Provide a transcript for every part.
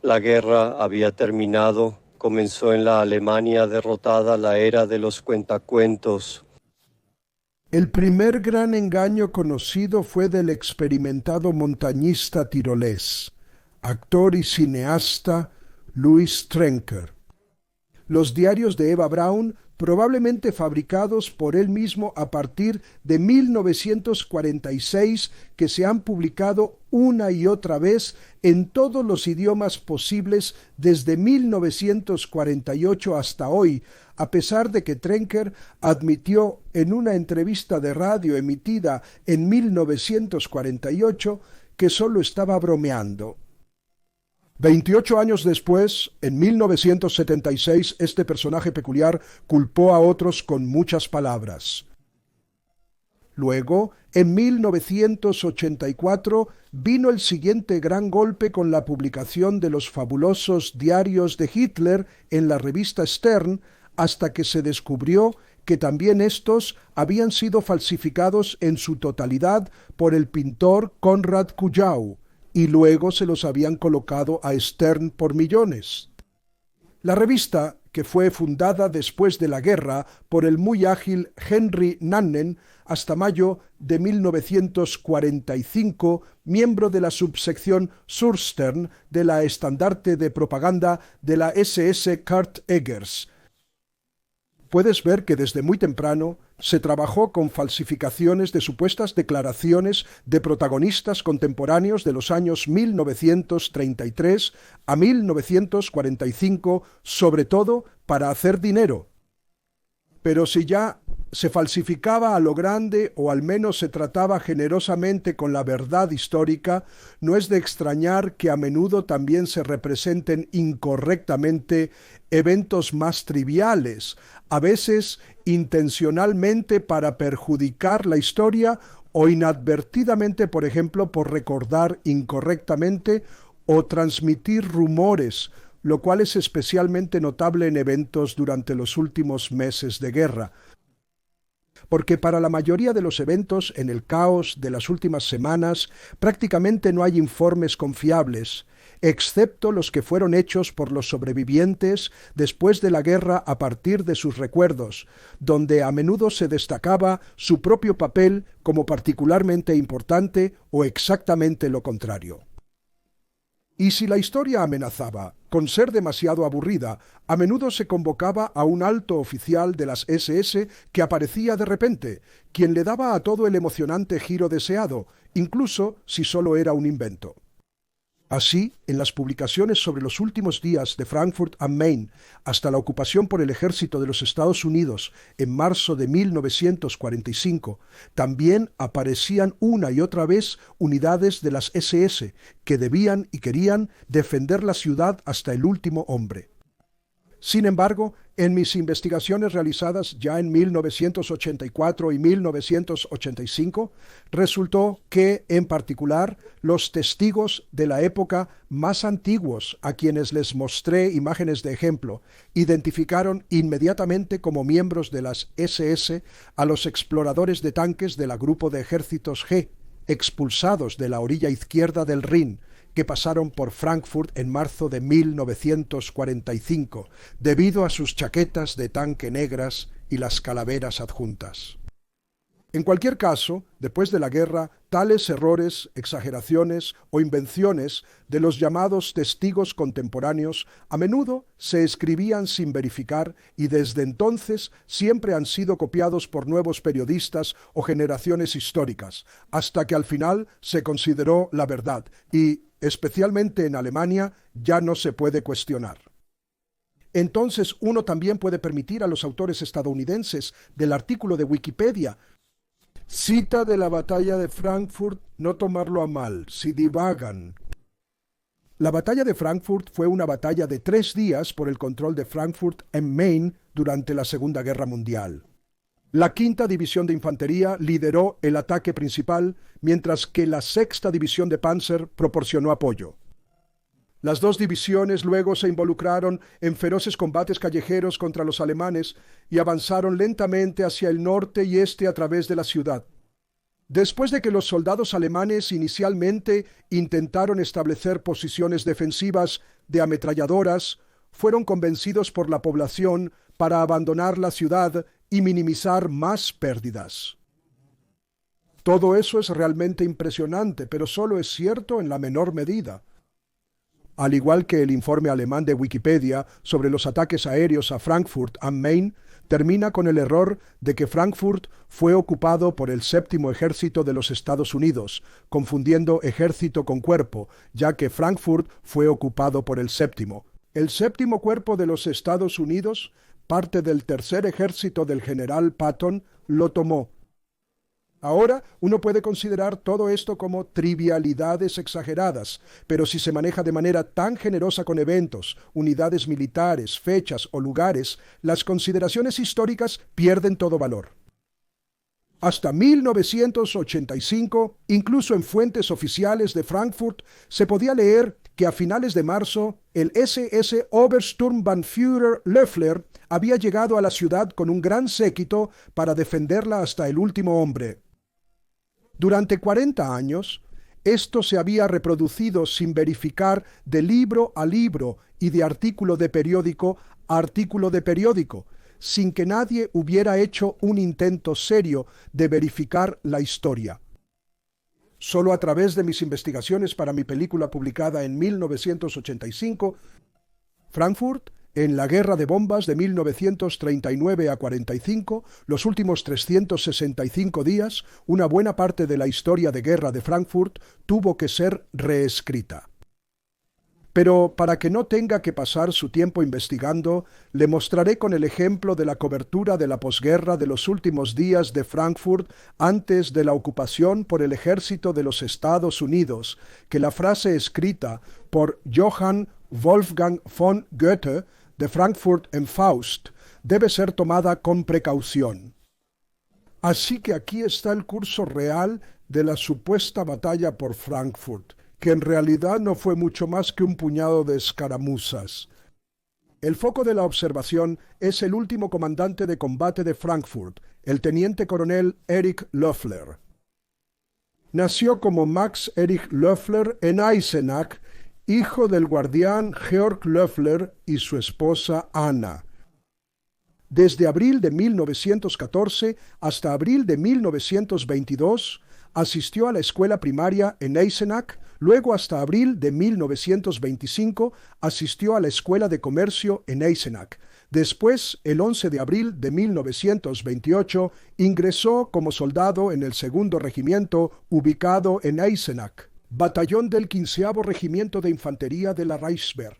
La guerra había terminado, comenzó en la Alemania derrotada la era de los cuentacuentos. El primer gran engaño conocido fue del experimentado montañista tirolés, actor y cineasta Louis Trenker. Los diarios de Eva Braun, probablemente fabricados por él mismo a partir de 1946, que se han publicado una y otra vez en todos los idiomas posibles desde 1948 hasta hoy, a pesar de que Trenker admitió en una entrevista de radio emitida en 1948 que solo estaba bromeando. 28 años después, en 1976, este personaje peculiar culpó a otros con muchas palabras. Luego, en 1984, vino el siguiente gran golpe con la publicación de los fabulosos diarios de Hitler en la revista Stern, hasta que se descubrió que también estos habían sido falsificados en su totalidad por el pintor Konrad Kujau, y luego se los habían colocado a Stern por millones. La revista, que fue fundada después de la guerra por el muy ágil Henry Nannen, hasta mayo de 1945, miembro de la subsección Surstern de la estandarte de propaganda de la SS Kurt Eggers. Puedes ver que desde muy temprano se trabajó con falsificaciones de supuestas declaraciones de protagonistas contemporáneos de los años 1933 a 1945, sobre todo para hacer dinero. Pero si ya se falsificaba a lo grande, o al menos se trataba generosamente con la verdad histórica, no es de extrañar que a menudo también se representen incorrectamente eventos más triviales, a veces intencionalmente para perjudicar la historia o inadvertidamente, por ejemplo, por recordar incorrectamente o transmitir rumores, lo cual es especialmente notable en eventos durante los últimos meses de guerra. Porque para la mayoría de los eventos en el caos de las últimas semanas prácticamente no hay informes confiables, excepto los que fueron hechos por los sobrevivientes después de la guerra a partir de sus recuerdos, donde a menudo se destacaba su propio papel como particularmente importante o exactamente lo contrario. Y si la historia amenazaba con ser demasiado aburrida, a menudo se convocaba a un alto oficial de las SS que aparecía de repente, quien le daba a todo el emocionante giro deseado, incluso si solo era un invento. Así, en las publicaciones sobre los últimos días de Frankfurt am Main hasta la ocupación por el ejército de los Estados Unidos en marzo de 1945, también aparecían una y otra vez unidades de las SS que debían y querían defender la ciudad hasta el último hombre. Sin embargo, en mis investigaciones realizadas ya en 1984 y 1985, resultó que, en particular, los testigos de la época más antiguos, a quienes les mostré imágenes de ejemplo, identificaron inmediatamente como miembros de las SS a los exploradores de tanques del grupo de ejércitos G, expulsados de la orilla izquierda del Rin, que pasaron por Frankfurt en marzo de 1945, debido a sus chaquetas de tanque negras y las calaveras adjuntas. En cualquier caso, después de la guerra, tales errores, exageraciones o invenciones de los llamados testigos contemporáneos a menudo se escribían sin verificar y desde entonces siempre han sido copiados por nuevos periodistas o generaciones históricas, hasta que al final se consideró la verdad y, especialmente en Alemania, ya no se puede cuestionar. Entonces uno también puede permitir a los autores estadounidenses del artículo de Wikipedia Cita de la batalla de Frankfurt, no tomarlo a mal, si divagan. La batalla de Frankfurt fue una batalla de 3 días por el control de Frankfurt en Maine durante la Segunda Guerra Mundial. La Quinta División de Infantería lideró el ataque principal, mientras que la Sexta División de Panzer proporcionó apoyo. Las 2 divisiones luego se involucraron en feroces combates callejeros contra los alemanes y avanzaron lentamente hacia el norte y este a través de la ciudad. Después de que los soldados alemanes inicialmente intentaron establecer posiciones defensivas de ametralladoras, fueron convencidos por la población para abandonar la ciudad y minimizar más pérdidas. Todo eso es realmente impresionante, pero solo es cierto en la menor medida. Al igual que el informe alemán de Wikipedia sobre los ataques aéreos a Frankfurt am Main, termina con el error de que Frankfurt fue ocupado por el Séptimo Ejército de los Estados Unidos, confundiendo ejército con cuerpo, ya que Frankfurt fue ocupado por el Séptimo. El Séptimo Cuerpo de los Estados Unidos, parte del Tercer Ejército del general Patton, lo tomó. Ahora uno puede considerar todo esto como trivialidades exageradas, pero si se maneja de manera tan generosa con eventos, unidades militares, fechas o lugares, las consideraciones históricas pierden todo valor. Hasta 1985, incluso en fuentes oficiales de Frankfurt, se podía leer que a finales de marzo, el SS Obersturmbannführer Loeffler había llegado a la ciudad con un gran séquito para defenderla hasta el último hombre. Durante 40 años, esto se había reproducido sin verificar de libro a libro y de artículo de periódico a artículo de periódico, sin que nadie hubiera hecho un intento serio de verificar la historia. Solo a través de mis investigaciones para mi película publicada en 1985, Frankfurt, en la guerra de bombas de 1939 a 45, los últimos 365 días, una buena parte de la historia de guerra de Frankfurt tuvo que ser reescrita. Pero para que no tenga que pasar su tiempo investigando, le mostraré con el ejemplo de la cobertura de la posguerra de los últimos días de Frankfurt antes de la ocupación por el ejército de los Estados Unidos, que la frase escrita por Johann Wolfgang von Goethe de Frankfurt en Faust debe ser tomada con precaución. Así que aquí está el curso real de la supuesta batalla por Frankfurt, que en realidad no fue mucho más que un puñado de escaramuzas. El foco de la observación es el último comandante de combate de Frankfurt, el teniente coronel Erich Loeffler. Nació como Max Erich Loeffler en Eisenach, hijo del guardián Georg Loeffler y su esposa Anna. Desde abril de 1914 hasta abril de 1922, asistió a la escuela primaria en Eisenach, luego hasta abril de 1925 asistió a la escuela de comercio en Eisenach. Después, el 11 de abril de 1928, ingresó como soldado en el 2º Regimiento ubicado en Eisenach, batallón del 15º Regimiento de Infantería de la Reichswehr.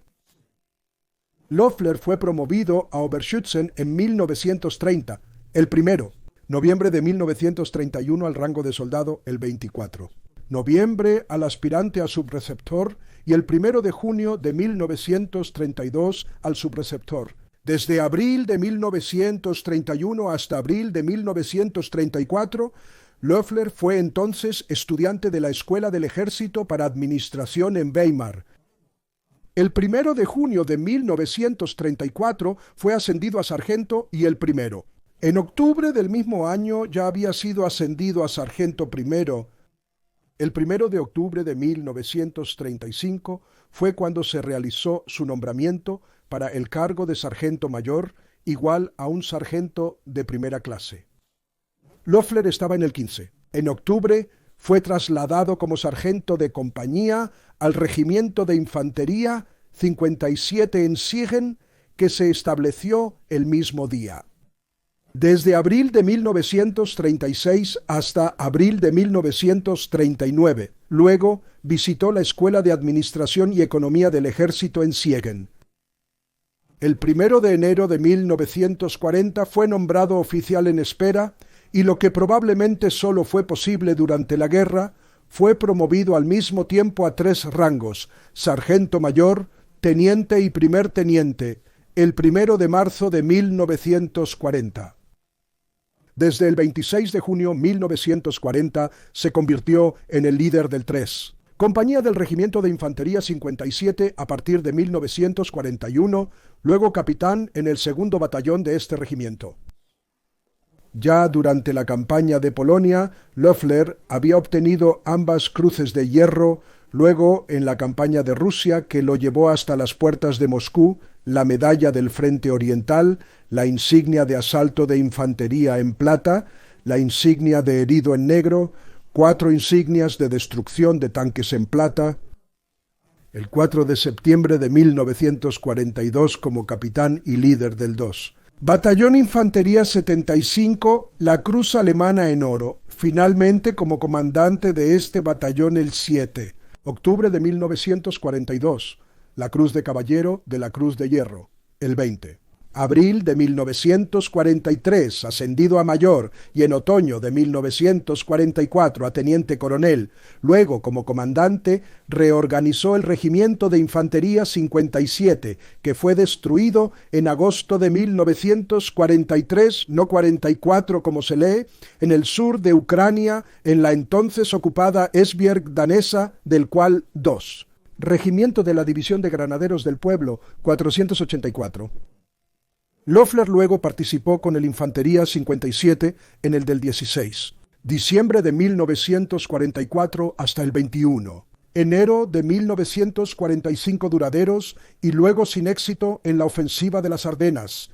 Loeffler fue promovido a Oberschützen en 1930, el primero. Noviembre de 1931 al rango de soldado, el 24. Noviembre al aspirante a subreceptor y el 1 de junio de 1932 al subreceptor. Desde abril de 1931 hasta abril de 1934, Loeffler fue entonces estudiante de la Escuela del Ejército para Administración en Weimar. El 1 de junio de 1934 fue ascendido a sargento y el primero. En octubre del mismo año ya había sido ascendido a sargento primero. El 1 de octubre de 1935 fue cuando se realizó su nombramiento para el cargo de sargento mayor, igual a un sargento de primera clase. Loeffler estaba en el 15. En octubre fue trasladado como sargento de compañía al Regimiento de Infantería 57 en Siegen, que se estableció el mismo día. Desde abril de 1936 hasta abril de 1939. Luego visitó la Escuela de Administración y Economía del Ejército en Siegen. El 1 de enero de 1940 fue nombrado oficial en espera y lo que probablemente solo fue posible durante la guerra, fue promovido al mismo tiempo a 3 rangos: sargento mayor, teniente y primer teniente, el 1 de marzo de 1940. Desde el 26 de junio de 1940 se convirtió en el líder del 3. Compañía del Regimiento de Infantería 57 a partir de 1941, luego capitán en el 2º batallón de este regimiento. Ya durante la campaña de Polonia, Loeffler había obtenido ambas cruces de hierro, luego en la campaña de Rusia, que lo llevó hasta las puertas de Moscú, la medalla del Frente Oriental, la insignia de asalto de infantería en plata, la insignia de herido en negro, 4 insignias de destrucción de tanques en plata. El 4 de septiembre de 1942 como capitán y líder del 2. Batallón Infantería 75, la Cruz Alemana en oro, finalmente como comandante de este batallón el 7. Octubre de 1942, la Cruz de Caballero de la Cruz de Hierro, el 20. Abril de 1943, ascendido a mayor, y en otoño de 1944 a teniente coronel. Luego, como comandante, reorganizó el Regimiento de Infantería 57, que fue destruido en agosto de 1943, no 44 como se lee, en el sur de Ucrania, en la entonces ocupada Esbjerg danesa, del cual 2. Regimiento de la División de Granaderos del Pueblo, 484. Loeffler luego participó con el Infantería 57 en el del 16. Diciembre de 1944 hasta el 21. Enero de 1945 duraderos y luego sin éxito en la ofensiva de las Ardenas.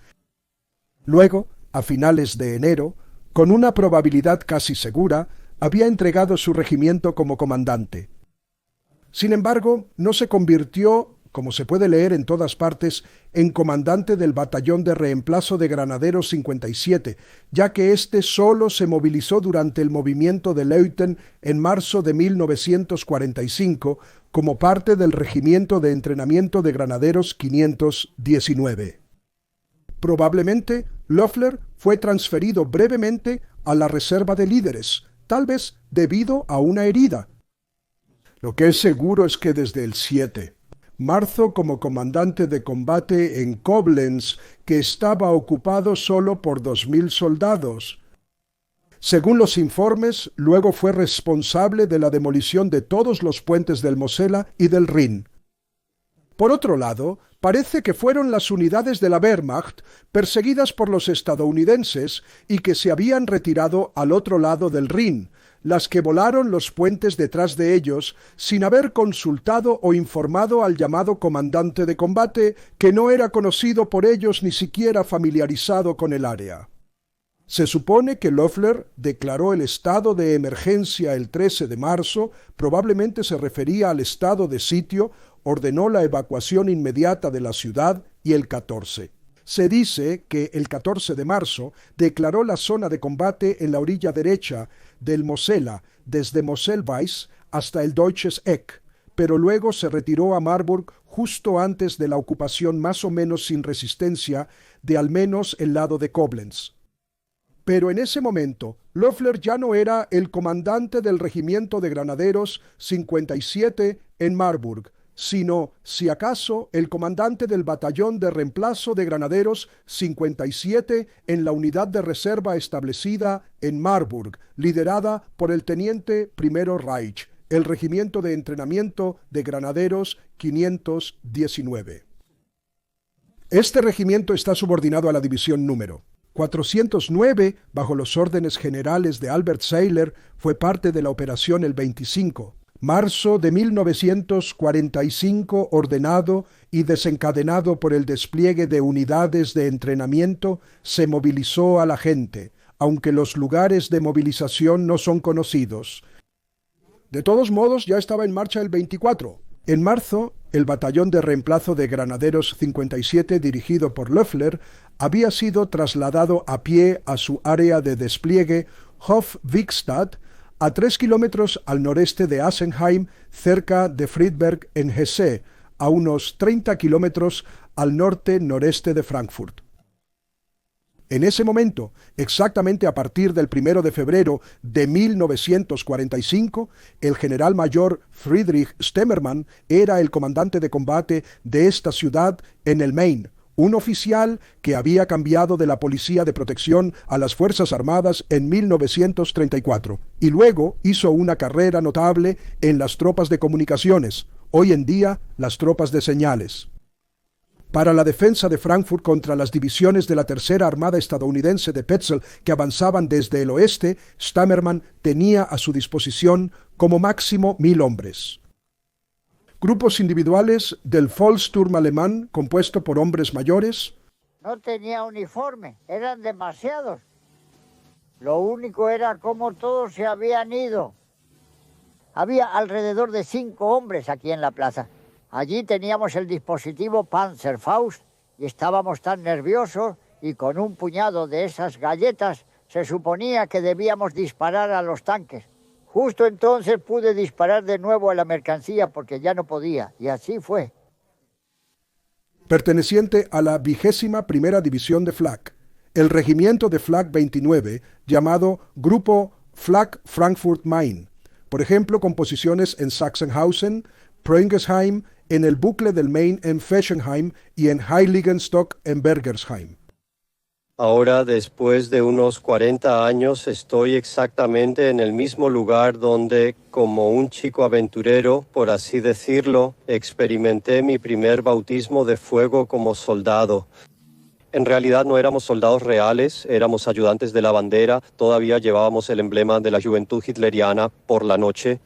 Luego, a finales de enero, con una probabilidad casi segura, había entregado su regimiento como comandante. Sin embargo, no se convirtió, como se puede leer en todas partes, en comandante del Batallón de Reemplazo de Granaderos 57, ya que éste solo se movilizó durante el movimiento de Leuthen en marzo de 1945 como parte del Regimiento de Entrenamiento de Granaderos 519. Probablemente, Loeffler fue transferido brevemente a la reserva de líderes, tal vez debido a una herida. Lo que es seguro es que desde el 7. Marzo como comandante de combate en Koblenz, que estaba ocupado solo por 2.000 soldados. Según los informes, luego fue responsable de la demolición de todos los puentes del Mosela y del Rin. Por otro lado, parece que fueron las unidades de la Wehrmacht perseguidas por los estadounidenses y que se habían retirado al otro lado del Rin, las que volaron los puentes detrás de ellos sin haber consultado o informado al llamado comandante de combate, que no era conocido por ellos ni siquiera familiarizado con el área. Se supone que Loeffler declaró el estado de emergencia el 13 de marzo, probablemente se refería al estado de sitio, ordenó la evacuación inmediata de la ciudad y el 14. Se dice que el 14 de marzo declaró la zona de combate en la orilla derecha del Mosela, desde Moselweiss hasta el Deutsches Eck, pero luego se retiró a Marburg justo antes de la ocupación más o menos sin resistencia de al menos el lado de Koblenz. Pero en ese momento, Loeffler ya no era el comandante del Regimiento de Granaderos 57 en Marburg, sino, si acaso, el comandante del Batallón de Reemplazo de Granaderos 57 en la unidad de reserva establecida en Marburg, liderada por el teniente primero Reich, el Regimiento de Entrenamiento de Granaderos 519. Este regimiento está subordinado a la división número 409, bajo los órdenes generales de Albert Seiler, fue parte de la operación el 25. Marzo de 1945, ordenado y desencadenado por el despliegue de unidades de entrenamiento, se movilizó a la gente, aunque los lugares de movilización no son conocidos. De todos modos, ya estaba en marcha el 24. En marzo, el batallón de reemplazo de Granaderos 57, dirigido por Loeffler, había sido trasladado a pie a su área de despliegue Hofwigstadt, a 3 kilómetros al noreste de Assenheim, cerca de Friedberg en Hesse, a unos 30 kilómetros al norte-noreste de Frankfurt. En ese momento, exactamente a partir del 1 de febrero de 1945, el general mayor Friedrich Stemmermann era el comandante de combate de esta ciudad en el Maine, un oficial que había cambiado de la Policía de Protección a las Fuerzas Armadas en 1934, y luego hizo una carrera notable en las tropas de comunicaciones, hoy en día las tropas de señales. Para la defensa de Frankfurt contra las divisiones de la Tercera Armada estadounidense de Petzel que avanzaban desde el oeste, Stemmermann tenía a su disposición como máximo 1000 hombres. Grupos individuales del Volkssturm alemán, compuesto por hombres mayores. No tenía uniforme, eran demasiados. Lo único era cómo todos se habían ido. Había alrededor de 5 hombres aquí en la plaza. Allí teníamos el dispositivo Panzerfaust y estábamos tan nerviosos y con un puñado de esas galletas se suponía que debíamos disparar a los tanques. Justo entonces pude disparar de nuevo a la mercancía porque ya no podía, y así fue. Perteneciente a la 21ª División de Flak, el regimiento de Flak 29, llamado Grupo Flak Frankfurt-Main, por ejemplo, con posiciones en Sachsenhausen, Pringesheim, en el bucle del Main en Fessenheim y en Heiligenstock en Bergersheim. Ahora, después de unos 40 años, estoy exactamente en el mismo lugar donde, como un chico aventurero, por así decirlo, experimenté mi primer bautismo de fuego como soldado. En realidad no éramos soldados reales, éramos ayudantes de la bandera, todavía llevábamos el emblema de la juventud hitleriana por la noche.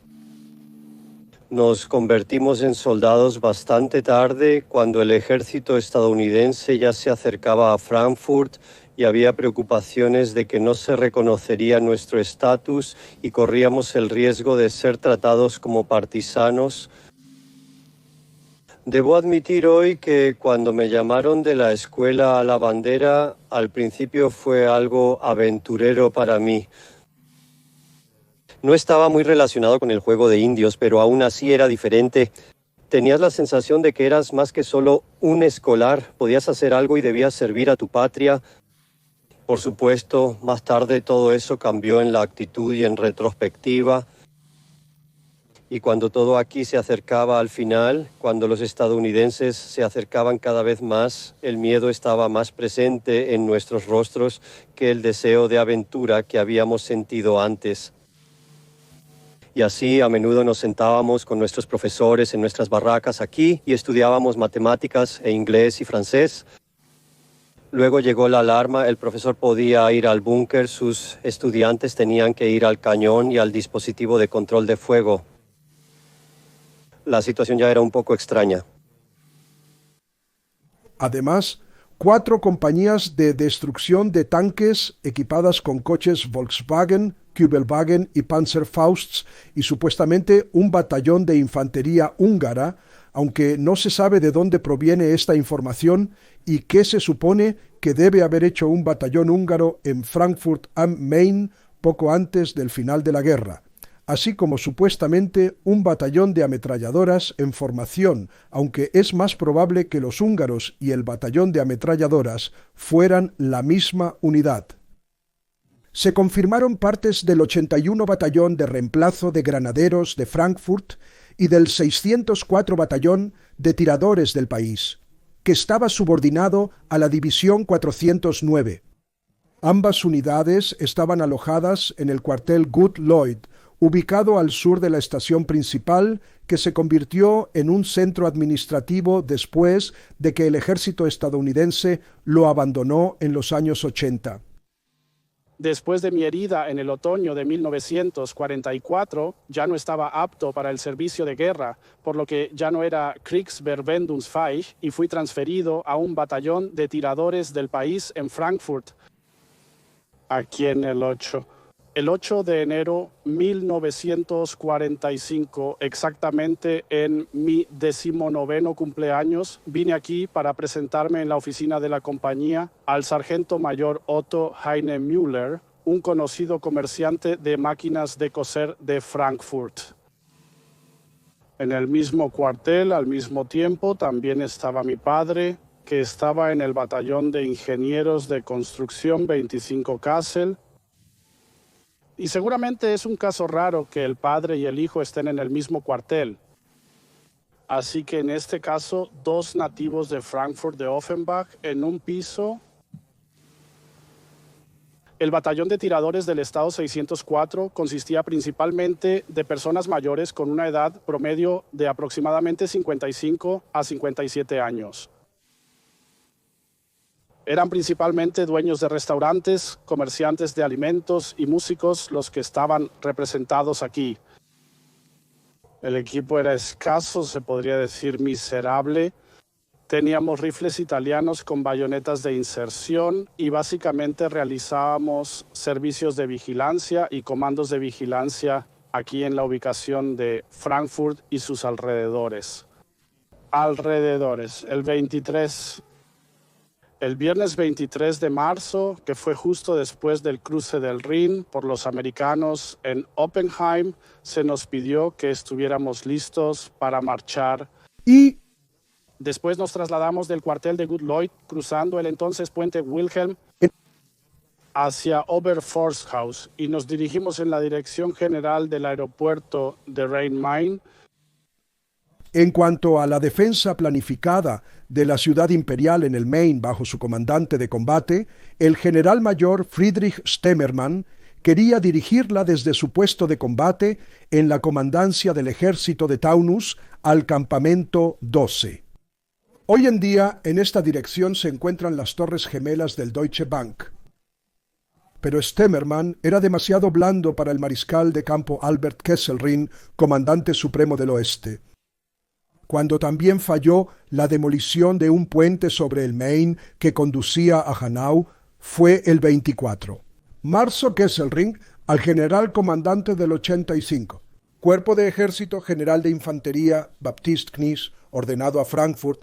Nos convertimos en soldados bastante tarde, cuando el ejército estadounidense ya se acercaba a Frankfurt y había preocupaciones de que no se reconocería nuestro estatus y corríamos el riesgo de ser tratados como partisanos. Debo admitir hoy que cuando me llamaron de la escuela a la bandera, al principio fue algo aventurero para mí. No estaba muy relacionado con el juego de indios, pero aún así era diferente. Tenías la sensación de que eras más que solo un escolar, podías hacer algo y debías servir a tu patria. Por supuesto, más tarde todo eso cambió en la actitud y en retrospectiva. Y cuando todo aquí se acercaba al final, cuando los estadounidenses se acercaban cada vez más, el miedo estaba más presente en nuestros rostros que el deseo de aventura que habíamos sentido antes. Y así a menudo nos sentábamos con nuestros profesores en nuestras barracas aquí y estudiábamos matemáticas e inglés y francés. Luego llegó la alarma, el profesor podía ir al búnker, sus estudiantes tenían que ir al cañón y al dispositivo de control de fuego. La situación ya era un poco extraña. Además, 4 compañías de destrucción de tanques equipadas con coches Volkswagen, Kübelwagen y Panzerfausts y supuestamente un batallón de infantería húngara, aunque no se sabe de dónde proviene esta información y qué se supone que debe haber hecho un batallón húngaro en Frankfurt am Main poco antes del final de la guerra, así como supuestamente un batallón de ametralladoras en formación, aunque es más probable que los húngaros y el batallón de ametralladoras fueran la misma unidad. Se confirmaron partes del 81 Batallón de Reemplazo de Granaderos de Frankfurt y del 604 Batallón de Tiradores del país, que estaba subordinado a la División 409. Ambas unidades estaban alojadas en el cuartel Good Lloyd, ubicado al sur de la estación principal, que se convirtió en un centro administrativo después de que el ejército estadounidense lo abandonó en los años 80. Después de mi herida en el otoño de 1944, ya no estaba apto para el servicio de guerra, por lo que ya no era Kriegsverwendungsfähig y fui transferido a un batallón de tiradores del país en Frankfurt. Aquí en el 8 de enero 1945, exactamente en mi 19º cumpleaños, vine aquí para presentarme en la oficina de la compañía al sargento mayor Otto Heine Müller, un conocido comerciante de máquinas de coser de Frankfurt. En el mismo cuartel, al mismo tiempo, también estaba mi padre, que estaba en el batallón de ingenieros de construcción 25 Kassel. Y seguramente es un caso raro que el padre y el hijo estén en el mismo cuartel. Así que en este caso, 2 nativos de Frankfurt de Offenbach en un piso. El batallón de tiradores del Estado 604 consistía principalmente de personas mayores con una edad promedio de aproximadamente 55 a 57 años. Eran principalmente dueños de restaurantes, comerciantes de alimentos y músicos los que estaban representados aquí. El equipo era escaso, se podría decir miserable. Teníamos rifles italianos con bayonetas de inserción y básicamente realizábamos servicios de vigilancia y comandos de vigilancia aquí en la ubicación de Frankfurt y sus alrededores. El viernes 23 de marzo, que fue justo después del cruce del Rin por los americanos en Oppenheim, se nos pidió que estuviéramos listos para marchar. Y Después nos trasladamos del cuartel de Gut Lloyd, cruzando el entonces puente Wilhelm hacia Oberforsthaus y nos dirigimos en la dirección general del aeropuerto de Rhein-Main. en cuanto a la defensa planificada de la ciudad imperial en el Main bajo su comandante de combate, el general mayor Friedrich Stemmermann quería dirigirla desde su puesto de combate en la comandancia del ejército de Taunus al campamento 12. Hoy en día, en esta dirección se encuentran las torres gemelas del Deutsche Bank. Pero Stemmermann era demasiado blando para el mariscal de campo Albert Kesselring, comandante supremo del oeste. Cuando también falló la demolición de un puente sobre el Main que conducía a Hanau, fue el 24. Marzo Kesselring al general comandante del 85. Cuerpo de Ejército General de Infantería Baptist Knies, ordenado a Frankfurt,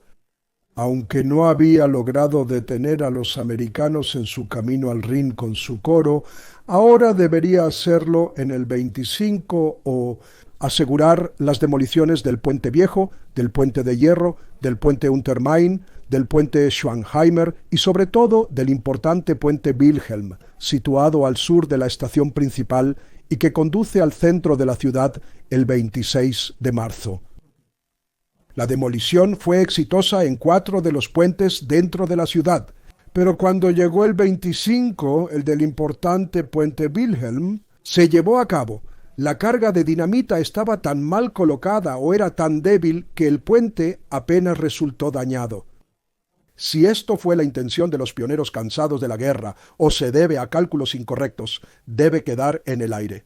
aunque no había logrado detener a los americanos en su camino al Rin con su coro, ahora debería hacerlo en el 25 o asegurar las demoliciones del puente viejo, del puente de hierro, del puente Untermain, del puente Schwanheimer y sobre todo del importante puente Wilhelm, situado al sur de la estación principal y que conduce al centro de la ciudad el 26 de marzo. La demolición fue exitosa en 4 de los puentes dentro de la ciudad, pero cuando llegó el 25, el del importante puente Wilhelm, se llevó a cabo. La carga de dinamita estaba tan mal colocada o era tan débil que el puente apenas resultó dañado. Si esto fue la intención de los pioneros cansados de la guerra o se debe a cálculos incorrectos, debe quedar en el aire.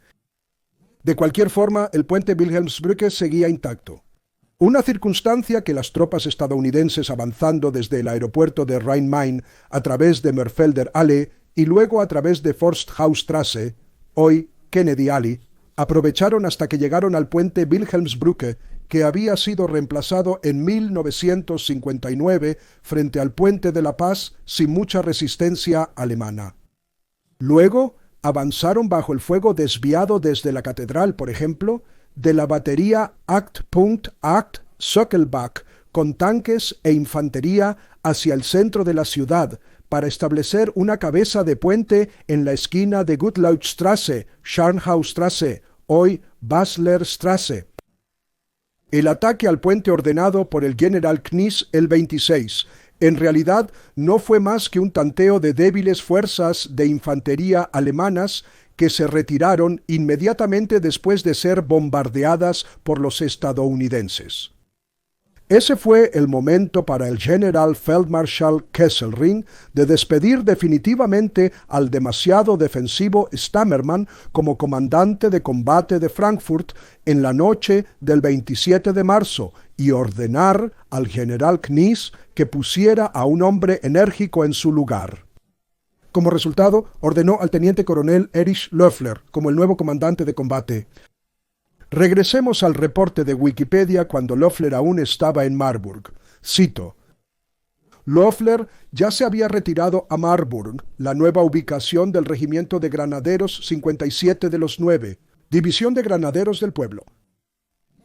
De cualquier forma, el puente Wilhelmsbrücke seguía intacto. Una circunstancia que las tropas estadounidenses avanzando desde el aeropuerto de Rhein-Main a través de Mörfelder Allee y luego a través de Forsthausstrasse, hoy Kennedy Alley, aprovecharon hasta que llegaron al puente Wilhelmsbrücke, que había sido reemplazado en 1959 frente al puente de la Paz sin mucha resistencia alemana. Luego avanzaron bajo el fuego desviado desde la catedral, por ejemplo, de la batería Acht Söckelbach con tanques e infantería hacia el centro de la ciudad para establecer una cabeza de puente en la esquina de Gutleutstrasse, Scharnhaustrasse, hoy Baslerstrasse. El ataque al puente ordenado por el general Knies el 26 en realidad no fue más que un tanteo de débiles fuerzas de infantería alemanas que se retiraron inmediatamente después de ser bombardeadas por los estadounidenses. Ese fue el momento para el general Feldmarschall Kesselring de despedir definitivamente al demasiado defensivo Stemmermann como comandante de combate de Frankfurt en la noche del 27 de marzo y ordenar al general Knies que pusiera a un hombre enérgico en su lugar. Como resultado, ordenó al teniente coronel Erich Löffler como el nuevo comandante de combate. Regresemos al reporte de Wikipedia cuando Löffler aún estaba en Marburg. Cito: Löffler ya se había retirado a Marburg, la nueva ubicación del Regimiento de Granaderos 57 de los 9, División de Granaderos del Pueblo.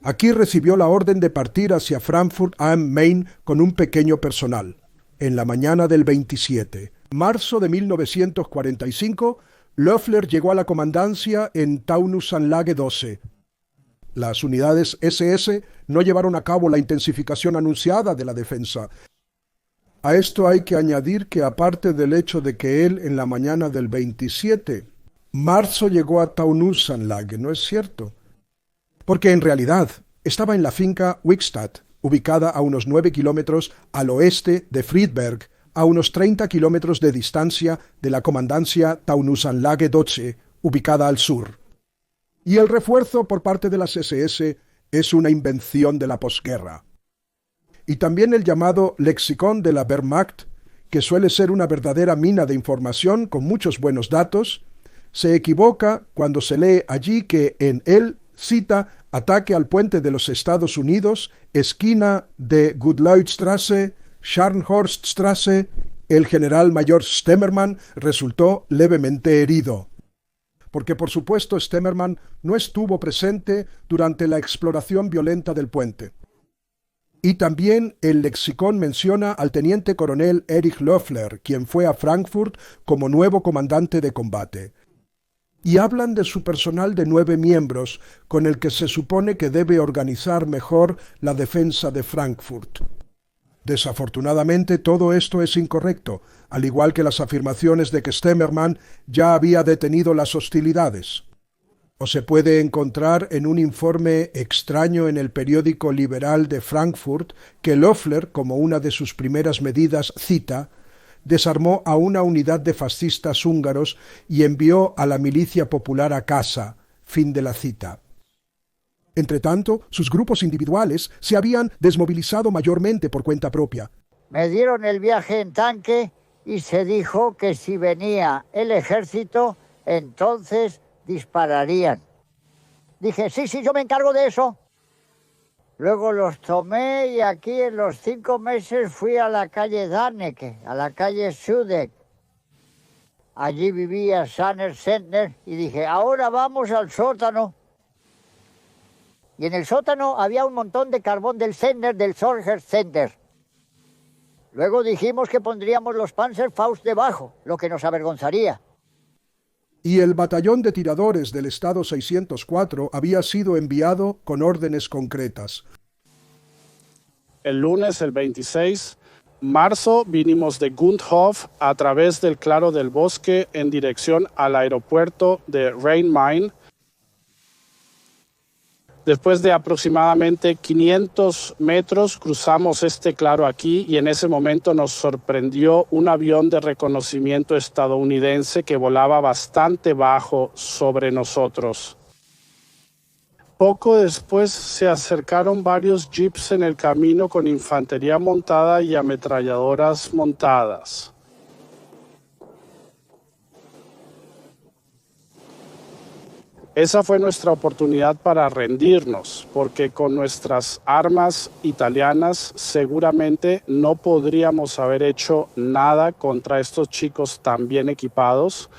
Aquí recibió la orden de partir hacia Frankfurt am Main con un pequeño personal. en la mañana del 27. Marzo de 1945, Loeffler llegó a la comandancia en Taunusanlage 12. Las unidades SS no llevaron a cabo la intensificación anunciada de la defensa. A esto hay que añadir que aparte del hecho de que él en la mañana del 27, marzo llegó a Taunusanlage, ¿no es cierto? Porque en realidad estaba en la finca Wickstadt, ubicada a unos 9 kilómetros al oeste de Friedberg, a unos 30 kilómetros de distancia de la comandancia Taunusanlage 12, ubicada al sur. Y el refuerzo por parte de las SS es una invención de la posguerra. Y también el llamado lexicón de la Wehrmacht, que suele ser una verdadera mina de información con muchos buenos datos, se equivoca cuando se lee allí que en él cita ataque al puente de los Estados Unidos, esquina de Gutleutstrasse, Scharnhorststrasse. El general mayor Stemmermann resultó levemente herido. Porque por supuesto Stemmermann no estuvo presente durante la exploración violenta del puente. Y también el lexicón menciona al teniente coronel Erich Loeffler, quien fue a Frankfurt como nuevo comandante de combate. Y hablan de su personal de 9 miembros, con el que se supone que debe organizar mejor la defensa de Frankfurt. Desafortunadamente todo esto es incorrecto, al igual que las afirmaciones de que Stemmermann ya había detenido las hostilidades. O se puede encontrar en un informe extraño en el periódico liberal de Frankfurt que Loeffler, como una de sus primeras medidas, cita, desarmó a una unidad de fascistas húngaros y envió a la milicia popular a casa. Fin de la cita. Entretanto, sus grupos individuales se habían desmovilizado mayormente por cuenta propia. Me dieron el viaje en tanque y se dijo que si venía el ejército, entonces dispararían. Dije, sí, yo me encargo de eso. Luego los tomé y aquí en los 5 meses fui a la calle Danneke, a la calle Sudeck. Allí vivía Sanner Sentner y dije, ahora vamos al sótano. Y en el sótano había un montón de carbón del Sentner, del Sorger Center. Luego dijimos que pondríamos los Panzerfaust debajo, lo que nos avergonzaría. Y el batallón de tiradores del Estado 604 había sido enviado con órdenes concretas. El lunes, el 26 marzo, vinimos de Gundhof a través del Claro del Bosque en dirección al aeropuerto de Rhein-Main. Después de aproximadamente 500 metros cruzamos este claro aquí y en ese momento nos sorprendió un avión de reconocimiento estadounidense que volaba bastante bajo sobre nosotros. Poco después se acercaron varios jeeps en el camino con infantería montada y ametralladoras montadas. Esa fue nuestra oportunidad para rendirnos, porque con nuestras armas italianas seguramente no podríamos haber hecho nada contra estos chicos tan bien equipados.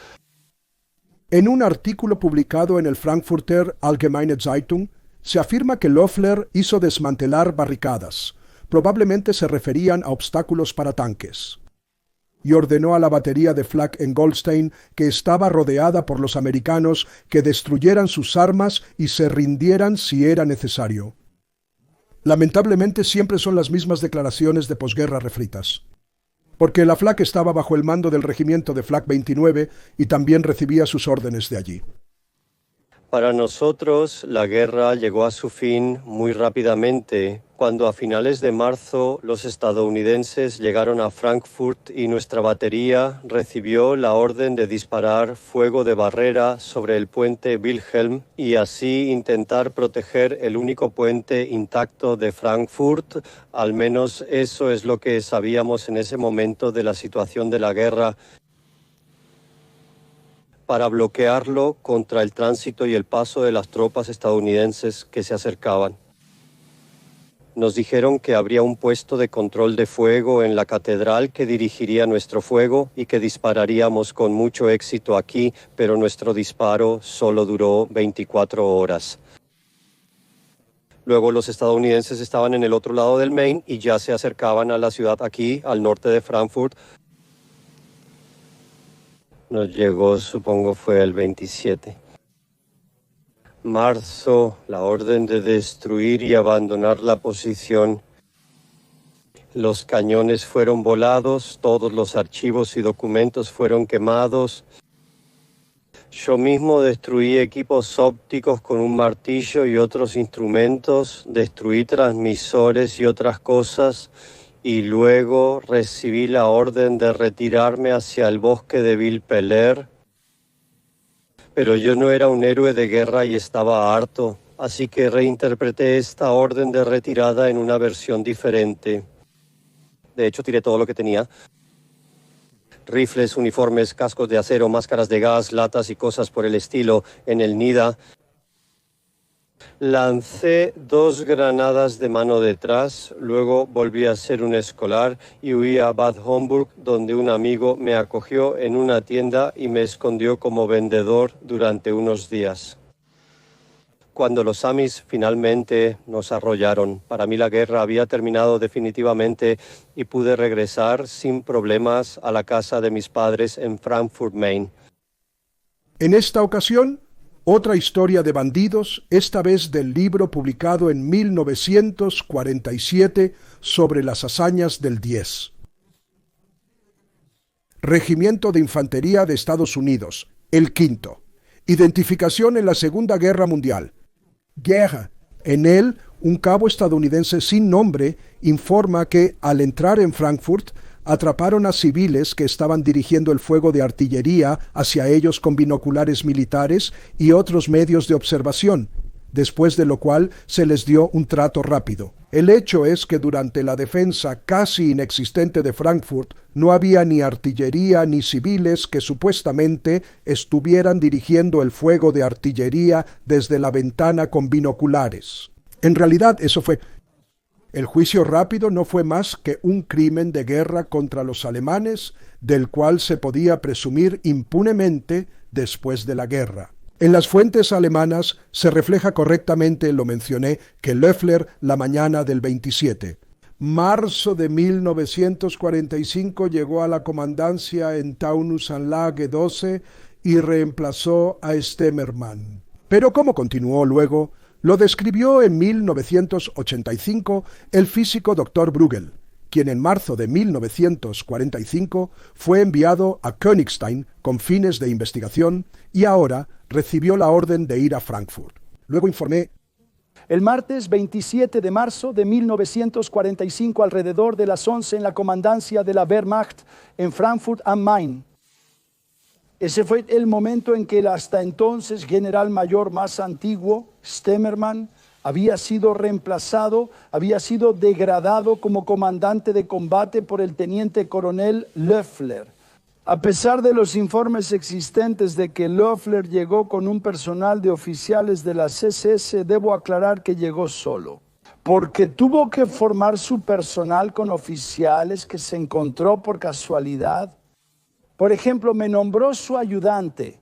En un artículo publicado en el Frankfurter Allgemeine Zeitung, se afirma que Loeffler hizo desmantelar barricadas. Probablemente se referían a obstáculos para tanques. Y ordenó a la batería de Flak en Goldstein, que estaba rodeada por los americanos, que destruyeran sus armas y se rindieran si era necesario. Lamentablemente siempre son las mismas declaraciones de posguerra refritas. Porque la Flak estaba bajo el mando del regimiento de Flak 29 y también recibía sus órdenes de allí. Para nosotros, la guerra llegó a su fin muy rápidamente, cuando a finales de marzo los estadounidenses llegaron a Frankfurt y nuestra batería recibió la orden de disparar fuego de barrera sobre el puente Wilhelm y así intentar proteger el único puente intacto de Frankfurt. Al menos eso es lo que sabíamos en ese momento de la situación de la guerra, para bloquearlo contra el tránsito y el paso de las tropas estadounidenses que se acercaban. Nos dijeron que habría un puesto de control de fuego en la catedral que dirigiría nuestro fuego y que dispararíamos con mucho éxito aquí, pero nuestro disparo solo duró 24 horas. Luego los estadounidenses estaban en el otro lado del Main y ya se acercaban a la ciudad aquí, al norte de Frankfurt. Nos llegó, supongo, fue el 27. Marzo, la orden de destruir y abandonar la posición. Los cañones fueron volados, todos los archivos y documentos fueron quemados. Yo mismo destruí equipos ópticos con un martillo y otros instrumentos, destruí transmisores y otras cosas, y luego recibí la orden de retirarme hacia el bosque de Villepeller. Pero yo no era un héroe de guerra y estaba harto, así que reinterpreté esta orden de retirada en una versión diferente. De hecho, tiré todo lo que tenía. Rifles, uniformes, cascos de acero, máscaras de gas, latas y cosas por el estilo en el Nida. Lancé 2 granadas de mano detrás, luego volví a ser un escolar y huí a Bad Homburg, donde un amigo me acogió en una tienda y me escondió como vendedor durante unos días. Cuando los Amis finalmente nos arrollaron, para mí la guerra había terminado definitivamente y pude regresar sin problemas a la casa de mis padres en Frankfurt, Main. En esta ocasión, otra historia de bandidos, esta vez del libro publicado en 1947 sobre las hazañas del 10. Regimiento de Infantería de Estados Unidos, el quinto. Identificación en la Segunda Guerra Mundial. Guerra. En él, un cabo estadounidense sin nombre informa que, al entrar en Frankfurt, atraparon a civiles que estaban dirigiendo el fuego de artillería hacia ellos con binoculares militares y otros medios de observación, después de lo cual se les dio un trato rápido. El hecho es que durante la defensa casi inexistente de Frankfurt no había ni artillería ni civiles que supuestamente estuvieran dirigiendo el fuego de artillería desde la ventana con binoculares. En realidad eso fue. El juicio rápido no fue más que un crimen de guerra contra los alemanes, del cual se podía presumir impunemente después de la guerra. En las fuentes alemanas se refleja correctamente, lo mencioné, que Loeffler la mañana del 27. Marzo de 1945 llegó a la comandancia en Taunusanlage 12 y reemplazó a Stemmermann. Pero ¿cómo continuó luego? Lo describió en 1985 el físico Dr. Bruegel, quien en marzo de 1945 fue enviado a Königstein con fines de investigación y ahora recibió la orden de ir a Frankfurt. Luego informé: el martes 27 de marzo de 1945, alrededor de las 11 en la comandancia de la Wehrmacht en Frankfurt am Main. Ese fue el momento en que el hasta entonces general mayor más antiguo, Stemmermann, había sido reemplazado, había sido degradado como comandante de combate por el teniente coronel Loeffler. A pesar de los informes existentes de que Loeffler llegó con un personal de oficiales de las SS, debo aclarar que llegó solo, porque tuvo que formar su personal con oficiales que se encontró por casualidad. Por ejemplo, me nombró su ayudante.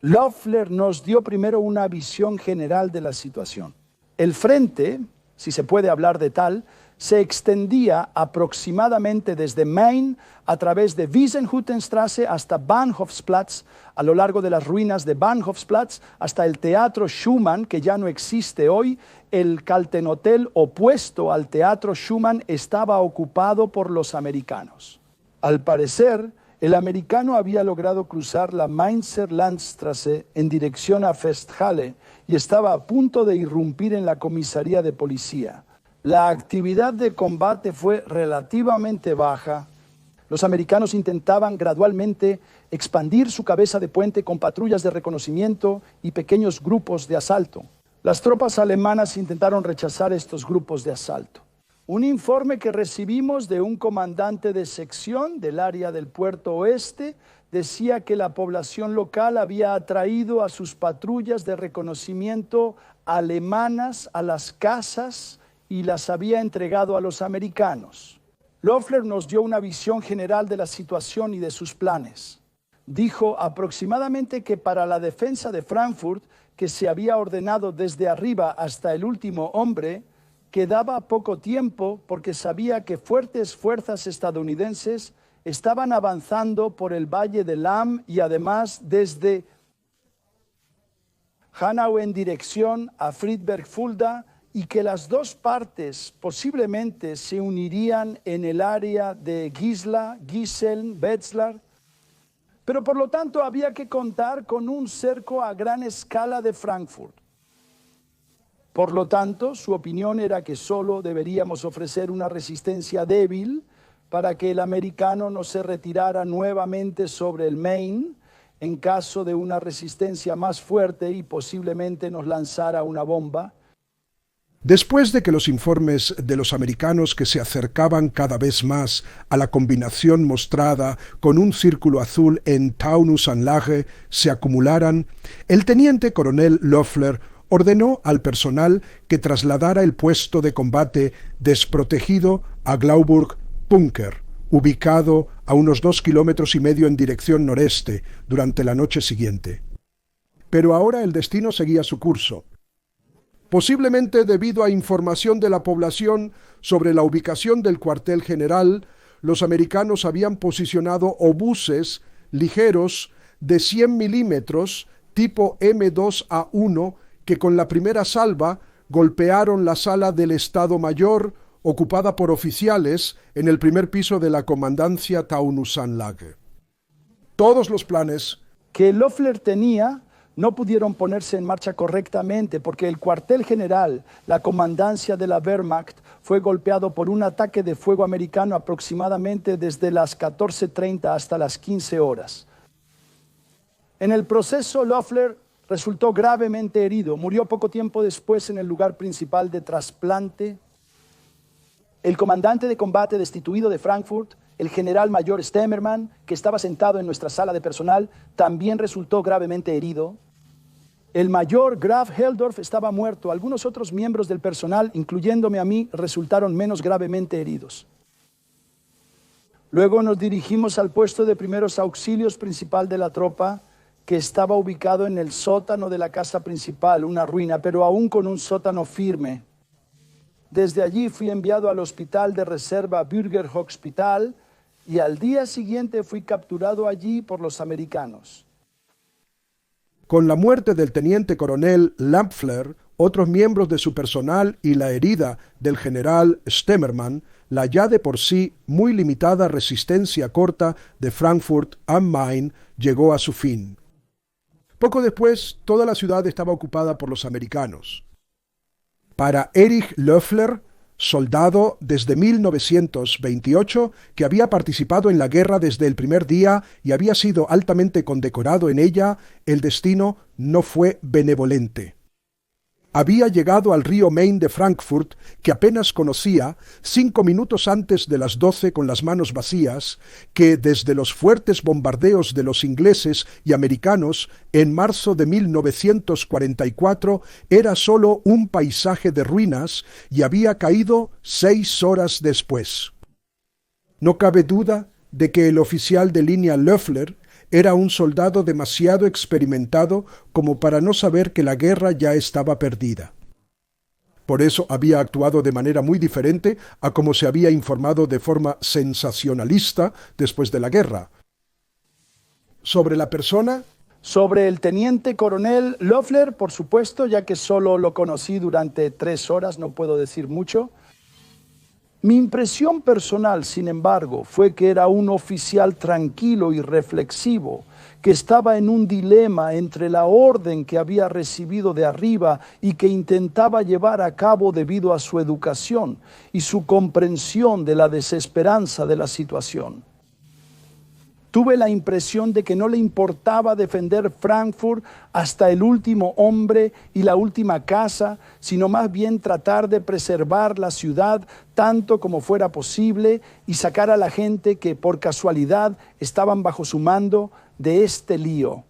Loeffler nos dio primero una visión general de la situación. El frente, si se puede hablar de tal, se extendía aproximadamente desde Main a través de Wiesenhüttenstraße hasta Bahnhofsplatz, a lo largo de las ruinas de Bahnhofsplatz, hasta el Teatro Schumann, que ya no existe hoy. El Kaltenhotel opuesto al Teatro Schumann estaba ocupado por los americanos. Al parecer, el americano había logrado cruzar la Mainzer Landstraße en dirección a Festhalle y estaba a punto de irrumpir en la comisaría de policía. La actividad de combate fue relativamente baja. Los americanos intentaban gradualmente expandir su cabeza de puente con patrullas de reconocimiento y pequeños grupos de asalto. Las tropas alemanas intentaron rechazar estos grupos de asalto. Un informe que recibimos de un comandante de sección del área del Puerto Oeste decía que la población local había atraído a sus patrullas de reconocimiento alemanas a las casas y las había entregado a los americanos. Loeffler nos dio una visión general de la situación y de sus planes. Dijo aproximadamente que para la defensa de Frankfurt que se había ordenado desde arriba hasta el último hombre, quedaba poco tiempo porque sabía que fuertes fuerzas estadounidenses estaban avanzando por el valle de Lam y además desde Hanau en dirección a Friedberg-Fulda, y que las dos partes posiblemente se unirían en el área de Gisela, Giseln, Wetzlar. Pero por lo tanto había que contar con un cerco a gran escala de Frankfurt. Por lo tanto, su opinión era que solo deberíamos ofrecer una resistencia débil para que el americano no se retirara nuevamente sobre el Main en caso de una resistencia más fuerte y posiblemente nos lanzara una bomba. Después de que los informes de los americanos que se acercaban cada vez más a la combinación mostrada con un círculo azul en Taunusanlage se acumularan, el teniente coronel Loeffler ordenó al personal que trasladara el puesto de combate desprotegido a Glauburg Bunker, ubicado a unos 2,5 kilómetros en dirección noreste durante la noche siguiente. Pero ahora el destino seguía su curso. Posiblemente debido a información de la población sobre la ubicación del cuartel general, los americanos habían posicionado obuses ligeros de 100 milímetros tipo M2A1 que con la primera salva golpearon la sala del Estado Mayor ocupada por oficiales en el primer piso de la comandancia Taunusanlage. Todos los planes que Loeffler tenía no pudieron ponerse en marcha correctamente porque el cuartel general, la comandancia de la Wehrmacht, fue golpeado por un ataque de fuego americano aproximadamente desde las 14:30 hasta las 15 horas. En el proceso, Loeffler resultó gravemente herido. Murió poco tiempo después en el lugar principal de trasplante. El comandante de combate destituido de Frankfurt, el general mayor Stemmermann, que estaba sentado en nuestra sala de personal, también resultó gravemente herido. El mayor Graf Heldorf estaba muerto. Algunos otros miembros del personal, incluyéndome a mí, resultaron menos gravemente heridos. Luego nos dirigimos al puesto de primeros auxilios principal de la tropa, que estaba ubicado en el sótano de la casa principal, una ruina, pero aún con un sótano firme. Desde allí fui enviado al hospital de reserva Bürgerhospital y al día siguiente fui capturado allí por los americanos. Con la muerte del teniente coronel Lampfler, otros miembros de su personal y la herida del general Stemmermann, la ya de por sí muy limitada resistencia corta de Frankfurt am Main llegó a su fin. Poco después, toda la ciudad estaba ocupada por los americanos. Para Erich Loeffler, soldado desde 1928, que había participado en la guerra desde el primer día y había sido altamente condecorado en ella, el destino no fue benevolente. Había llegado al río Main de Frankfurt, que apenas conocía, 5 minutos antes de las 12 con las manos vacías, que desde los fuertes bombardeos de los ingleses y americanos en marzo de 1944 era solo un paisaje de ruinas y había caído 6 horas después. No cabe duda de que el oficial de línea Loeffler era un soldado demasiado experimentado como para no saber que la guerra ya estaba perdida. Por eso había actuado de manera muy diferente a como se había informado de forma sensacionalista después de la guerra. Sobre la persona, sobre el teniente coronel Loeffler, por supuesto, ya que solo lo conocí durante 3 horas, no puedo decir mucho. Mi impresión personal, sin embargo, fue que era un oficial tranquilo y reflexivo, que estaba en un dilema entre la orden que había recibido de arriba y que intentaba llevar a cabo debido a su educación y su comprensión de la desesperanza de la situación. Tuve la impresión de que no le importaba defender Frankfurt hasta el último hombre y la última casa, sino más bien tratar de preservar la ciudad tanto como fuera posible y sacar a la gente que por casualidad estaban bajo su mando de este lío.